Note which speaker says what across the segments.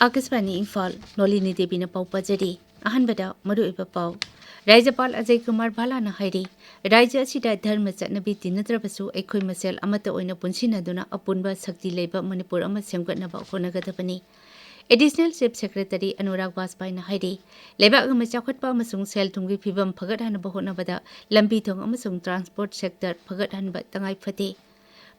Speaker 1: आकाशवाणी इम्फाल नोलिनी देवी पाउ पजरी अहनबदा मरुइबा पाउ राज्यपाल अजय कुमार भालाना हाइरी राज्य असिदा धर्म चटनबी तिनद्रबसु एखोय मसेल अमता ओइना पुनसिनदुना अपुनबा शक्ति लेबा मणिपुर अमा सेमगतनबा होनगदबनी एडिशनल चीफ सेक्रेटरी अनुराग वाजपेयीना हाइरी लेबाक अमा चाखटपा अमसुंग सेल थुंगी फिबम फगतहनबा होनबदा लंबी थोंग अमसुंग ट्रांसपोर्ट सेक्टर फगतहनबा तंगाई फते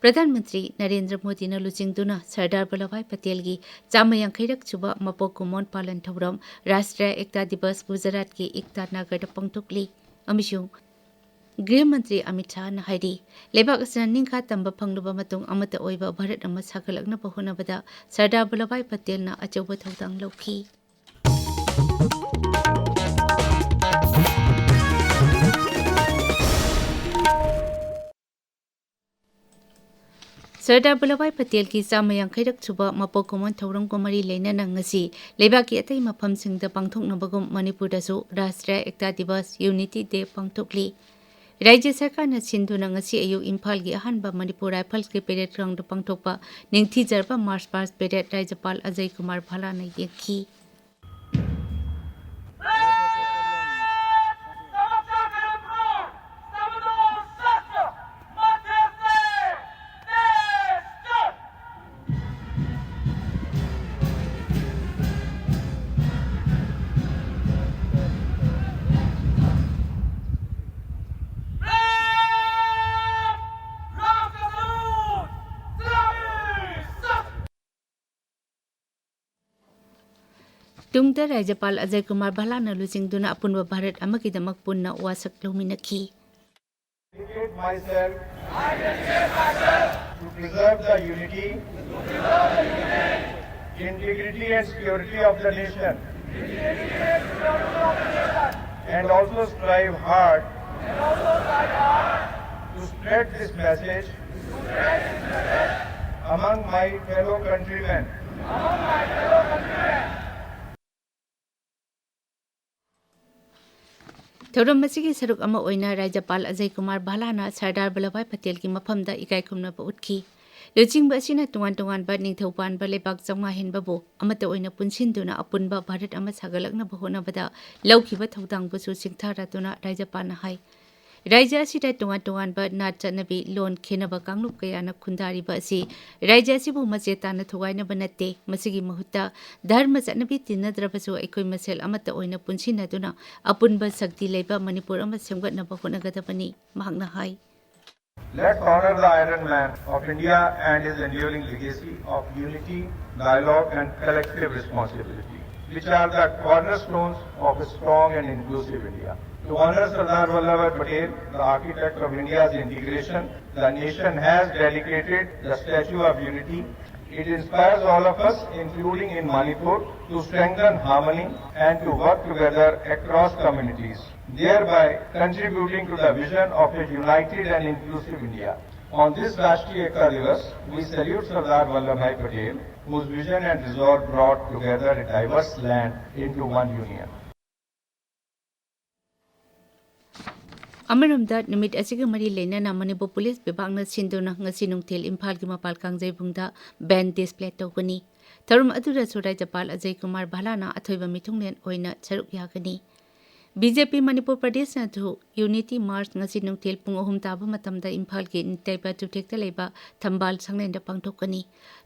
Speaker 1: प्रधानमंत्री नरेंद्र मोदी ने लुचिंगदुना सरदार वल्लभभाई पटेल की 150 सुबह मपोक कुमोन पालन थौरम राष्ट्रीय एकता दिवस गुजरात की एकता नगर पंगथोकली गृह मंत्री अमित शाह ने हाइरी लेबाक असना निंखा तंबा फंगलुबा मतुंग अमत ओइबा भारत अमा सागलकनबा होनबदा सरदार वल्लभभाई पटेल ना अचौबा थौदांग लौखी सरदार वल्लभभाई पटेल की 150 सुबह मपोक कुमोन थौरम को मरी लेना ngasi लेबाकी अतई मफमसिंगदा पांगथोकनबगुम मणिपुरदसु राष्ट्रीय एकता दिवस यूनिटी डे पांगथोकली राज्य सरकार न सिंधुना ngasi अयु इम्फाल की अहनबा मणिपुर राइफल्स के पेरेड ग्राउंड पांगथोकपा निंगथीजरबा मार्च पास्ट पेरेड राज्यपाल अजय कुमार भालाना येखी तुंगदा राज्यपाल अजय कुमार भालाना लुचिंगदुना अपुनबा भारत अमकीदमक पुन्ना वासक लौमिनखी
Speaker 2: to preserve the unity, integrity and security of the nation, and also strive hard to spread this message among my fellow countrymen.
Speaker 1: थौरम मसीगी सरुक अमा ओइना राज्यपाल अजय कुमार भालाना सरदार वल्लभभाई पटेल की मफमदा इकाई खुमनबा उठकी लुचिंगबा असिना तोंगान तोंगानबा निंगथौपानबा लेबाक चौंगा हेनबाबो अमता ओइना पुनसिनदुना अपुनबा भारत अमा सागलकनबा होनबदा लौखिबा थौदांगबसु सिंगथारादुना राज्यपालना हाई राज्य असिदा तोंगान तोंगानबा नाट चटनबी लोन खेनबा कांगलुप कयाना खुंदारिबा असि राज्य असिबु मचेताना थुगाइनबा नत्ते मसिगी महुत्ता धर्म चटनबी तिनद्रबसु एखोय मसेल अमता ओइना पुनसिनदुना अपुनबा शक्ति लेबा मणिपुर अमा सेमगतनबा होनगदबनी महंगना high
Speaker 2: Let's honor the Iron Man of India and his enduring legacy of unity, dialogue and collective responsibility, which are the cornerstones of a strong and inclusive India. To honor Sardar Vallabhbhai Patel, the architect of India's integration, the nation has dedicated the Statue of Unity. It inspires all of us, including in Manipur, to strengthen harmony and to work together across communities, thereby contributing to the vision of a united and inclusive India. On this Rashtriya Ekta Divas, we salute Sardar Vallabhbhai Patel, whose vision and resolve brought together a diverse land into one union.
Speaker 1: अमरमदा निमित असिग मरी लेना Manipur police विभागना सिंधुना ngasi नुंगथेल Imphal की मपाल कांगजेबुंगदा ban display तौगनी थरुम अदुरसु राज्यपाल अजय कुमार भालाना अथोइबा मिथुंगलेन ओइना सरुक यागनी BJP Manipur प्रदेश Nathu unity मार्च ngasi नुंगथेल पुंग अहुम ताबा मतमदा इम्फाल की नितैबा तुथेक्ता लेबा थंबाल संगलेंदा पांगथोकनी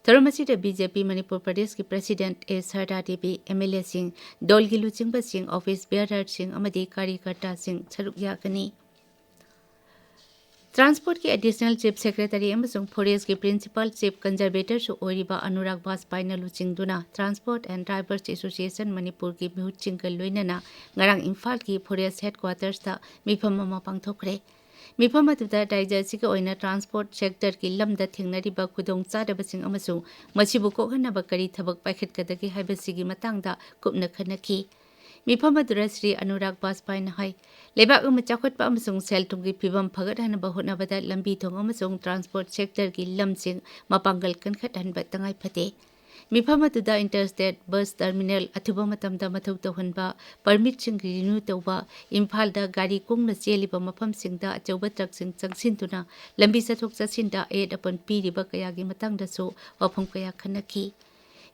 Speaker 1: थरुम असिदा BJP Manipur प्रदेश की president A Sarda Devi MLA सिंह दोलगी लुचिंगबा सिंह ऑफिस बेयरर सिंह अमदी कार्यकर्ता सिंह सरुक यागनी ट्रांसपोर्ट की एडिशनल चीफ सेक्रेटरी अमसुंग फॉरेस्ट की प्रिंसिपल चीफ कंजर्वेटर सु ओरिबा अनुराग वाजपेयीना लुचिंगदुना transport and drivers association Manipur की मिहुचिंग लोइनना ngarang इम्फाल की फॉरेस्ट हेडक्वार्टर्स ता मिफम अमा पांगथोखरे मिफम अदुदा राज्य असिगा ओइना ट्रांसपोर्ट सेक्टर की लमदा थेंगनरिबा खुदोंग चादबसिंग अमसुंग मसिबु कोहनबा करी थबक पाइखतकदगी हाइबसिगी मतंगदा कुपना खनकी मिफम अदुरा श्री अनुराग वाजपेयीना हाई लेबाक अमा चाखटपा अमसुंग सेल थुंगी फिबम फगतहनबा होनबदा लंबी थोंग अमसुंग ट्रांसपोर्ट सेक्टर की लमसिंग मपांगल कनखतहनबा तंगाई फते मिफम अदुदा इंटरस्टेट बस टर्मिनल अथुबा मतमदा मथौ तौहनबा परमिट सिंग रिन्यू तौबा इम्फालदा गाड़ी कुंगना चेलिबा मफम सिंगदा अचौबा ट्रक सिंग चंगसिनतुना लंबी चथोक चसिनदा एड अपन पीरिबा कयागी मतंगदसु वफम कया खनकी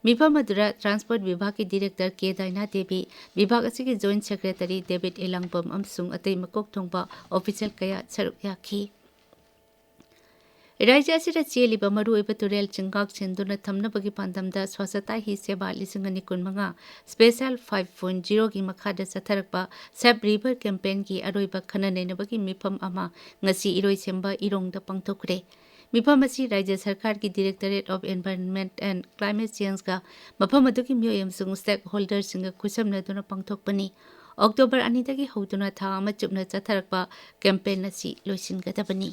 Speaker 1: ꯃꯤꯐꯝ ꯑꯗꯨꯗ ꯇ꯭ꯔꯥꯟꯁꯄꯣꯔꯠ ꯚꯤꯚꯥꯒꯀꯤ ꯗꯤꯔꯦꯛꯇꯔ ꯀꯦ ꯗꯥꯏꯅꯥ ꯗꯦꯕꯤ, ꯚꯤꯚꯥꯒ ꯑꯁꯤꯒꯤ ꯖꯣꯏꯟꯠ ꯁꯦꯀ꯭ꯔꯦꯇꯔꯤ ꯗꯦꯕꯤꯗ ꯑꯦꯂꯥꯡꯕꯝ ꯑꯃꯁꯨꯡ ꯑꯇꯩ ꯃꯀꯣꯛ ꯊꯣꯡꯕ ꯑꯣꯐꯤꯁꯤꯌꯦꯜ ꯀꯌꯥ ꯁꯔꯨꯛ ꯌꯥꯈꯤ꯫ ꯔꯥꯖ꯭य ꯑꯁꯤꯗ ꯆꯦꯜꯂꯤꯕ ꯃꯔꯨꯑꯣꯏꯕ ꯇꯨꯔꯦꯜ ꯆꯤꯡꯒꯥꯛ ꯁꯦꯡꯗꯨꯅ ꯊꯝꯅꯕꯒꯤ ꯄꯥꯟꯗꯝꯗ ꯁ꯭ꯋꯥꯁꯊꯥ ꯍꯤ ꯁꯦꯕꯥ 2025 ꯁ꯭ꯄꯦꯁꯤꯑꯦꯜ 5.0ꯒꯤ ꯃꯈꯥꯗ ꯆꯠꯊꯔꯛꯄ ꯁꯦꯞ ꯔꯤꯚꯔ ꯀꯦꯝꯄꯦꯟꯒꯤ ꯑꯔꯣꯏꯕ ꯈꯟꯅ ꯅꯩꯅꯕꯒꯤ ꯃꯤꯐꯝ ꯑꯃ ꯉꯁꯤ ꯏꯔꯣꯏꯁꯦꯝꯕ ꯏꯔꯣꯡꯗ ꯄꯥꯡꯊꯣꯛꯈ꯭ꯔꯦ꯫ ꯃꯤꯐꯝ ꯑꯁꯤ ꯔꯥꯖ꯭य ꯁꯔꯀꯥꯔꯒꯤ ꯗꯤꯔꯦꯛꯇꯣꯔꯦꯠ ꯑꯣꯐ ꯑꯦꯟꯚꯥꯏꯔꯟꯃꯦꯟꯠ ꯑꯦꯟড ꯀ꯭ꯂꯥꯏꯃꯦꯠ ꯆꯦꯟꯖꯒ ꯃꯐꯝ ꯑꯗꯨꯒꯤ ꯃꯤꯑꯣꯏ ꯑꯃꯁꯨꯡ ꯁ꯭ꯇꯦꯛ ꯍꯣꯜꯗꯔꯁꯤꯡꯒ ꯈꯨꯠꯁꯝꯅꯗꯨꯅ ꯄꯥꯡꯊꯣꯛꯄꯅꯤ꯫ ꯑꯣꯛꯇꯣꯕꯔ 2ꯗꯒꯤ ꯍꯧꯗꯨꯅ ꯊꯥ ꯑꯃ ꯆꯨꯞꯅ ꯆꯠꯊꯔꯛꯄ ꯀꯦꯝꯄꯦꯟ ꯑꯁꯤ ꯂꯣꯏꯁꯤꯟꯒꯗꯕꯅꯤ꯫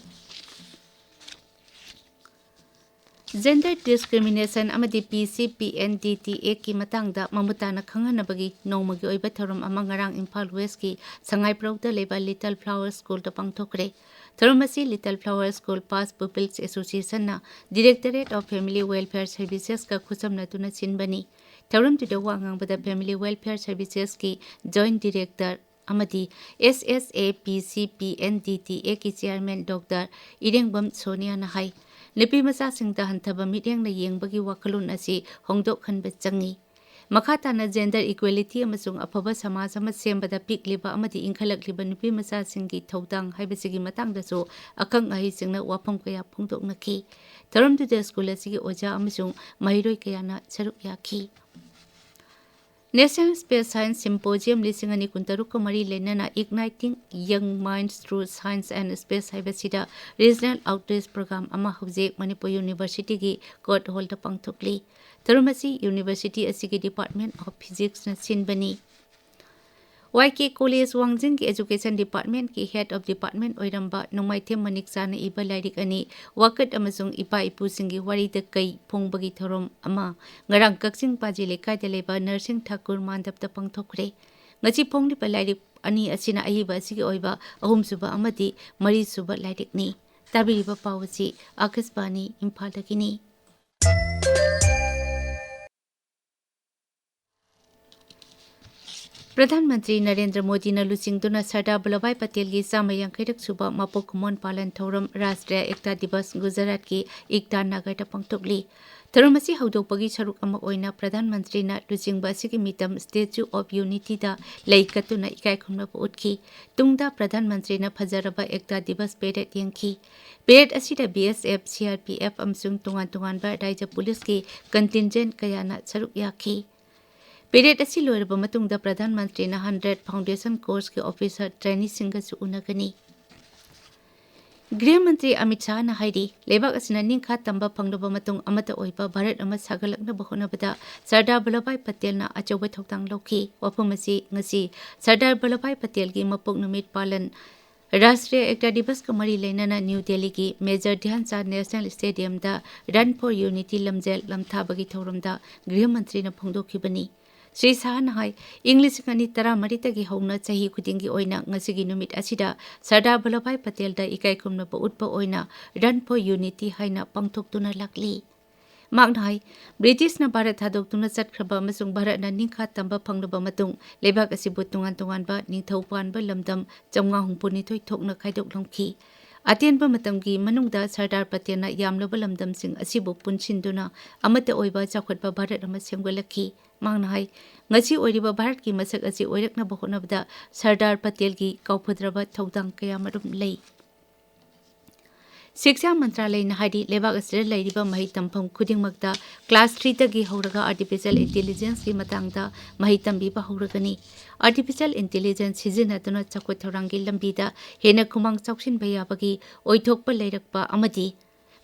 Speaker 1: ꯖꯦꯟꯗꯔ ꯗꯤꯁꯀ꯭ꯔꯤꯃꯤꯅꯦꯁꯟ ꯑꯃꯗꯤ PCPNDT ꯑꯦꯛꯀꯤ ꯃꯇꯥꯡꯗ ꯃꯃꯨꯠ ꯇꯥꯅ ꯈꯪꯍꯟꯅꯕꯒꯤ ꯅꯣꯡꯃꯒꯤ ꯑꯣꯏꯕ ꯊꯧꯔꯝ ꯑꯃ ꯉꯔꯥꯡ ꯏꯝꯐꯥꯜ ꯋꯦꯁꯀꯤ ꯁꯉꯥꯏꯄ꯭ꯔꯧꯗ ꯂꯩꯕ ꯂꯤꯇꯜ ꯐ꯭ꯂꯥꯋꯔ ꯁ꯭ꯀꯨꯜꯗ ꯄꯥꯡꯊꯣꯛꯈ꯭ꯔꯦ꯫ ꯊꯧꯔꯝ ꯑꯁꯤ little flower school pass pupils ꯑꯦꯁꯣꯁꯤꯌꯦꯁꯟꯅ ꯗꯤꯔꯦꯛꯇꯣꯔꯦꯠ ꯑꯣꯐ ꯐꯦꯃꯤꯂꯤ ꯋꯦꯜꯐꯦꯌꯔ ꯁꯔꯚꯤꯁꯦꯁꯀ ꯈꯨꯠꯁꯝꯅꯗꯨꯅ ꯁꯤꯟꯕꯅꯤ꯫ ꯊꯧꯔꯝꯗꯨꯗ ꯋꯥ ꯉꯥꯡꯕꯗ ꯐꯦꯃꯤꯂꯤ ꯋꯦꯜꯐꯦꯌꯔ ꯁꯔꯚꯤꯁꯦꯁꯀꯤ ꯖꯣꯏꯟꯠ ꯗꯤꯔꯦꯛꯇꯔ ꯑꯃꯗꯤ SSA-PCPNDT ꯑꯦꯛꯀꯤ ꯆꯦꯌꯔꯃꯦꯟ ꯗꯣꯛꯇꯔ ꯏꯔꯦꯡꯕꯝ ꯁꯣꯅꯤꯌꯥꯅ ꯍꯥꯏ, ꯅꯨꯄꯤꯃꯆꯥꯁꯤꯡꯗ ꯍꯟꯊꯕ ꯃꯤꯠꯌꯦꯡꯅ ꯌꯦꯡꯕꯒꯤ ꯋꯥꯈꯜꯂꯣꯟ ꯑꯁꯤ ꯍꯣꯡꯗꯣꯛꯍꯟꯕ ꯆꯪꯏ꯫ ꯃꯈꯥ ꯇꯥꯅ ꯖꯦꯟꯗꯔ ꯏꯀ꯭ꯋꯦꯂꯤꯇꯤ ꯑꯃꯁꯨꯡ ꯑꯐꯕ ꯁꯃꯥꯖ ꯑꯃ ꯁꯦꯝꯕꯗ ꯄꯤꯛꯂꯤꯕ ꯑꯃꯗꯤ ꯏꯟꯈꯠꯂꯛꯂꯤꯕ ꯅꯨꯄꯤꯃꯆꯥꯁꯤꯡꯒꯤ ꯊꯧꯗꯥꯡ ꯍꯥꯏꯕꯁꯤꯒꯤ ꯃꯇꯥꯡꯗꯁꯨ ꯑꯈꯪ ꯑꯍꯩꯁꯤꯡꯅ ꯋꯥꯐꯝ ꯀꯌꯥ ꯐꯣꯡꯗꯣꯛꯅꯈꯤ꯫ ꯊꯧꯔꯝꯗꯨꯗ ꯁ꯭ꯀꯨꯜ ꯑꯁꯤꯒꯤ ꯑꯣꯖꯥ ꯑꯃꯁꯨꯡ ꯃꯍꯩꯔꯣꯏ ꯀꯌꯥꯅ ꯁꯔꯨꯛ ꯌꯥꯈꯤ꯫ ꯅꯦꯁꯅꯦꯜ ꯁ꯭ꯄꯦꯁ ꯁꯥꯏꯟꯁ ꯁꯤꯝꯄꯣꯖꯤꯌꯝ 2026ꯀ ꯃꯔꯤ ꯂꯩꯅꯅ ꯏꯒꯅꯥꯏꯇꯤꯡ ꯌꯪ ꯃꯥꯏꯟꯗꯁ ꯊ꯭ꯔꯨ ꯁꯥꯏꯟꯁ ꯑꯦꯟड ꯁ꯭ꯄꯦꯁ ꯍꯥꯏꯕꯁꯤꯗ ꯔꯤꯖꯅꯦꯜ ꯑꯥꯎꯠꯔꯤꯆ ꯄ꯭ꯔꯣꯒ꯭ꯔꯥꯝ ꯑꯃ ꯍꯧꯖꯤꯛ ꯃꯅꯤꯄꯨꯔ ꯌꯨꯅꯤꯚꯔꯁꯤꯇꯤꯒꯤ ꯀꯣꯔꯠ ꯍꯣꯜꯗ ꯄꯥꯡꯊꯣꯛꯂꯤ꯫ ꯊꯧꯔꯝ ꯑꯁꯤ ꯌꯨꯅꯤꯚꯔꯁꯤꯇꯤ ꯑꯁꯤꯒꯤ ꯗꯤꯄꯥꯔꯠꯃꯦꯟꯠ ꯑꯣꯐ ꯐꯤꯖꯤꯛꯁꯅ ꯁꯤꯟꯕꯅꯤ꯫ YK ꯀꯣꯂꯦꯖ ꯋꯥꯡꯖꯤꯡꯒꯤ ꯑꯦꯖꯨꯀꯦꯁꯟ ꯗꯤꯄꯥꯔꯠꯃꯦꯟꯠꯀꯤ ꯍꯦꯗ ꯑꯣꯐ ꯗꯤꯄꯥꯔꯠꯃꯦꯟꯠ ꯑꯣꯏꯔꯝꯕ ꯅꯣꯡꯃꯥꯏꯊꯦꯝ ꯃꯅꯤꯛꯆꯥꯅ ꯏꯕ ꯂꯥꯏꯔꯤꯛ ꯑꯅꯤ ꯋꯥꯀꯠ ꯑꯃꯁꯨꯡ ꯏꯄꯥ-ꯏꯄꯨꯁꯤꯡꯒꯤ ꯋꯥꯔꯤꯗ ꯀꯩ ꯐꯣꯡꯕꯒꯤ ꯊꯧꯔꯝ ꯑꯃ ꯉꯔꯥꯡ ꯀꯛꯆꯤꯡ ꯄꯥꯖꯤ ꯂꯩꯀꯥꯏꯗ ꯂꯩꯕ ꯅꯔꯁꯤꯡ ꯊꯥꯀꯨꯔ ꯃꯥꯟꯗꯞꯇ ꯄꯥꯡꯊꯣꯛꯈ꯭ꯔꯦ꯫ ꯉꯁꯤ ꯐꯣꯡꯂꯤꯕ ꯂꯥꯏꯔꯤꯛ ꯑꯅꯤ ꯑꯁꯤꯅ ꯑꯏꯕ ꯑꯁꯤꯒꯤ ꯑꯣꯏꯕ ꯑꯍꯨꯝꯁꯨꯕ ꯑꯃꯗꯤ ꯃꯔꯤꯁꯨꯕ ꯂꯥꯏꯔꯤꯛꯅꯤ꯫ ꯇꯥꯕꯤꯔꯤꯕ ꯄꯥꯎ ꯑꯁꯤ ꯑꯥꯀꯥꯁꯕꯥꯅꯤ ꯏꯝꯐꯥꯜꯗꯒꯤꯅꯤ꯫ प्रधान मंत्री नरेंद्र मोदी लुचिंगदुना सरदार वल्लभभाई पटेल की 150 सूबा मपोक कुमोन पालन थौरम राष्ट्रीय एकता दिवस गुजरात की एकता नगर पांगथोकली। थौरम असी हौदोकपगी सरुक अमा ओइना प्रधान मंत्री लुचिंगबा असिगी मितम स्टेच्यू ऑफ यूनिटी दा लैकतुना इकाई खुमनबा उठकी। तुंगदा प्रधान मंत्री फजरबा एकता दिवस पेरेड यंखी। पेरेड असिदा BSF, CRPF अमसुंग तुंगान तुंगानबा राज्य पुलिस की कंटिंजेंट कयाना सरुक याखी। पेरेड असी लोरबा मतुंगदा प्रधान मंत्री 100 फाउंडेशन कोर्स के ऑफिसर ट्रेनी सिंगसु उनगनी। गृह मंत्री अमित शाह हाइरी लेबाक असिना निंखा तंबा फंगलबा मतुंग अमता ओइबा भारत अमा सागलकनबा होनबदा सरदार वल्लभभाई पटेलना अचौबा थौतांग लौखी। वफम असी ngasi सरदार वल्लभभाई पटेल की मपोक नुमित पालन राष्ट्रीय एकता दिवस का मरी लेना न्यू दिल्ली की मेजर ध्यानचंद नेशनल स्टेडियम दा रन फॉर यूनिटी लमजेल लमथाबगी थौरमदा गृह मंत्री फोंदोखिबनी। श्री शाह हाई इंग्लिश कनी 13 हौना चाही खुदिंगी ओइना ngasiगी नुमित असिदा सरदार वल्लभभाई पटेल दा इकाई खुमनबा उटपा ओइना रन फॉर यूनिटी हाइना पांगथोकतुना लाकली। मागना हाई ब्रिटिश ना भारत थादोकतुना चटख्रबा अमसुंग भारत ना निंखा तंबा फंगलबा मतुंग लेबाक असिबु तुंगान तुंगानबा निंथौ पानबा लमदम 962 थोकना खाइदोकलमखी। अतेनबा मतमगी मनुंगदा सरदार पटेलना यामलबा लमदमसिंग असिबु पुनसिनदुना अमता ओइबा चाखोटबा भारत अमा सेमगलखी। मांगना high ngasi oiriba bharat ki masak asi oirakna bahonabda Sardar Patel की काउफद्रबा थौदांग कया मरुम लई। शिक्षा मंत्रालय हाइदी लेबाक असिदा लैरिबा मही तंफम खुदिंगमक्ता क्लास 3 तगी हौरगा आर्टिफिशियल इंटेलिजेंस की मतंगदा मही तंबीबा हौरगनी। आर्टिफिशियल इंटेलिजेंस सिजिनादुना चखोट थौरांगी लंबीदा हेना खुमांग चौक्सिनबा याबगी ओइथोकपा लैरकपा अमदी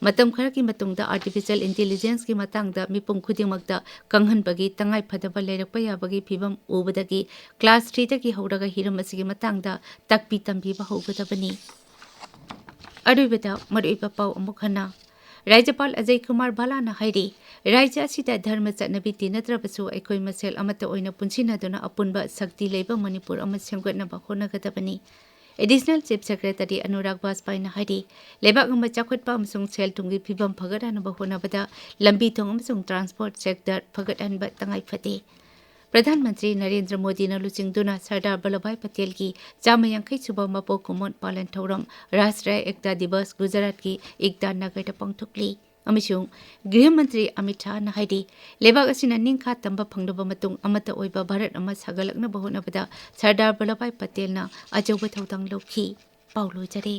Speaker 1: मतम खर की मतुंगदा आर्टिफिशियल इंटेलिजेंस की मतंगदा मिपुम खुदिंगमक्ता कंगहनबगी तंगाई फदबा लैरकपा याबगी फिबम उबदगी क्लास 3 तगी हौरगा हिरम असिगी मतंगदा तकपी तंबीबा हौगदबनी। अरुबदा मरुइबा पाउ अमुखना राज्यपाल अजय कुमार भालाना हाइरी राज्य असिदा धर्म चटनबी तीनद्रबसु अखोई मसेल अमता ओइना पुनसिनदुना अपुनबा शक्ति लेबा मणिपुर अमा सेमगतनबा होनगदबनी। एडिशनल चीफ सेक्रेटरी अनुराग वाजपेयी हाइरी लेबाक अमा चाखोटपा अमसुंग सेल थुंगी फिबम फगतहनबा होनबदा लंबी थोंग अमसुंग ट्रांसपोर्ट सेक्टर फगतहनबा तंगाई फते। प्रधानमंत्री नरेंद्र मोदी लुचिंगदुना सरदार वल्लभभाई पटेल की 150 सूबा मपोक कुमोन पालन थौरम राष्ट्रीय एकता दिवस गुजरात की एकता नगर पांगथोकली। ꯑꯃꯁꯨꯡ ꯒ꯭ꯔꯤꯍ ꯃꯟꯇ꯭ꯔꯤ ꯑꯃꯤꯠ ꯁꯥꯍꯅ ꯍꯥꯏꯔꯤ ꯂꯩꯕꯥꯛ ꯑꯁꯤꯅ ꯅꯤꯡꯈꯥ ꯇꯝꯕ ꯐꯪꯂꯕ ꯃꯇꯨꯡ ꯑꯃꯠꯇ ꯑꯣꯏꯕ ꯚꯥꯔꯠ ꯑꯃ ꯁꯥꯒꯠꯂꯛꯅꯕ ꯍꯣꯠꯅꯕꯗ ꯁꯔꯗꯥꯔ ꯚꯜꯂꯚꯚꯥꯏ ꯄꯇꯦꯜꯅ ꯑꯆꯧꯕ ꯊꯧꯗꯥꯡ ꯂꯧꯈꯤ꯫ ꯄꯥꯎ ꯂꯣꯏꯖꯔꯦ꯫